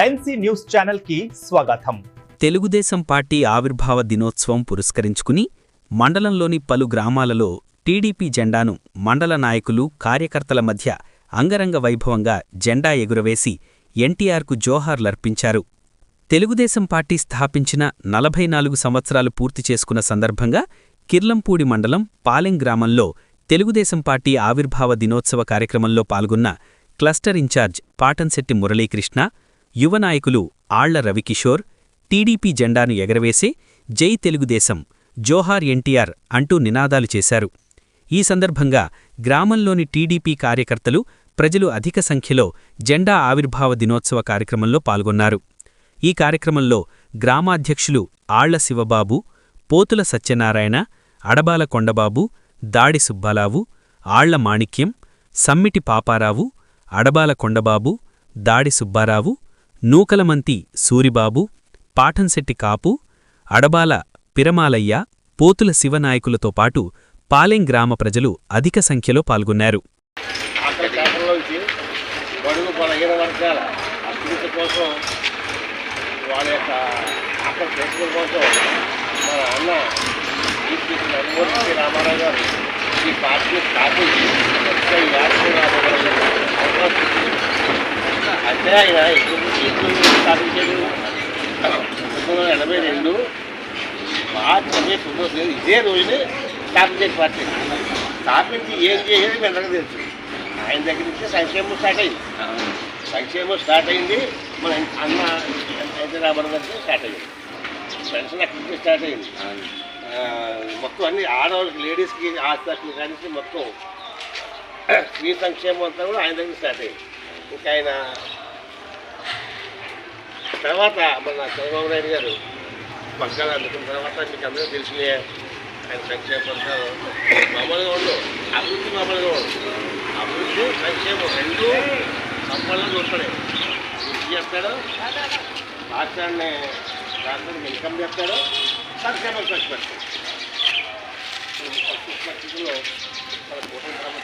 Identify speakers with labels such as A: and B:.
A: NC news channel కి స్వాగతం.
B: Telugu Desam party ఆవిర్భావ దినోత్సవం పురస్కరించుకుని మండలంలోని పలు గ్రామాలలో టీడీపీ జెండాను మండల నాయకులు, కార్యకర్తల మధ్య అంగరంగ వైభవంగా జెండా ఎగురవేసి ఎన్టీఆర్కు జోహార్లర్పించారు. తెలుగుదేశం పార్టీ స్థాపించిన 44 సంవత్సరాలు పూర్తి చేసుకున్న సందర్భంగా కిర్లంపూడి మండలం పాలెం గ్రామంలో తెలుగుదేశం పార్టీ ఆవిర్భావ దినోత్సవ కార్యక్రమంలో పాల్గొన్న క్లస్టర్ ఇన్ఛార్జ్ పాటంశెట్టి మురళీకృష్ణ, యువ నాయకులు ఆళ్ల రవికిషోర్ టీడీపీ జెండాను ఎగరవేసి జై తెలుగుదేశం, జోహార్ ఎన్టీఆర్ అంటూ నినాదాలు చేశారు. ఈ సందర్భంగా గ్రామంలోని టీడీపీ కార్యకర్తలు, ప్రజలు అధిక సంఖ్యలో జెండా ఆవిర్భావ దినోత్సవ కార్యక్రమంలో పాల్గొన్నారు. ఈ కార్యక్రమంలో గ్రామాధ్యక్షులు ఆళ్ల శివబాబు, పోతుల సత్యనారాయణ, అడబాల కొండబాబు, దాడి సుబ్బారావు, ఆళ్ల మాణిక్యం, సమ్మిటి పాపారావు, అడబాల కొండబాబు, దాడి సుబ్బారావు, నూకలమంతి సూరిబాబు, పాఠంశెట్టి కాపు, అడబాల పిరమాలయ్య, పోతుల శివనాయకులతో పాటు పాలెం గ్రామ ప్రజలు అధిక సంఖ్యలో పాల్గొన్నారు.
C: వాళ్ళ యొక్క అక్కడ ప్రశ్నల కోసం మన అన్న నందమూరి రామారావు గారు ఈ పార్టీని స్థాపించి అంటే ఆయన ఎప్పుడు స్థాపించాడు? 1982 మార్చి 29 ఇదే రోజునే స్థాపించాడు. పార్టీ స్థాపించి ఏం చేసేది మీ అందరికీ తెలుసు. ఆయన దగ్గర నుంచి సంక్షేమం స్టార్ట్ అయింది. మన అన్న హైదరాబాద్ నుంచి స్టార్ట్ అయ్యింది. పెన్షన్ అక్కడి నుంచి స్టార్ట్ అయింది. మొత్తం అన్ని ఆడవాళ్ళకి, లేడీస్కి హాస్పిటల్ కానీ మొత్తం స్త్రీ సంక్షేమం అంతా కూడా ఆయన దగ్గర స్టార్ట్ అయింది. ఇంకా ఆయన తర్వాత మన చంద్రబాబు నాయుడు గారు పగ్గాలు అందుకున్న తర్వాత మీకు అందరూ తెలిసినాయి. ఆయన సంక్షేమ పథకాలు మామూలుగా ఉండవు, అభివృద్ధి మామూలుగా ఉండదు. అభివృద్ధి, సంక్షేమం రెండు సంపన్నంగా ఉంటాయి. కృషి చేస్తాడు, రాష్ట్రాన్ని ఇన్కమ్ చేస్తాడు, సంక్షేమం ఖర్చు పెడతాడు. పరిస్థితుల్లో మన కుటుంబం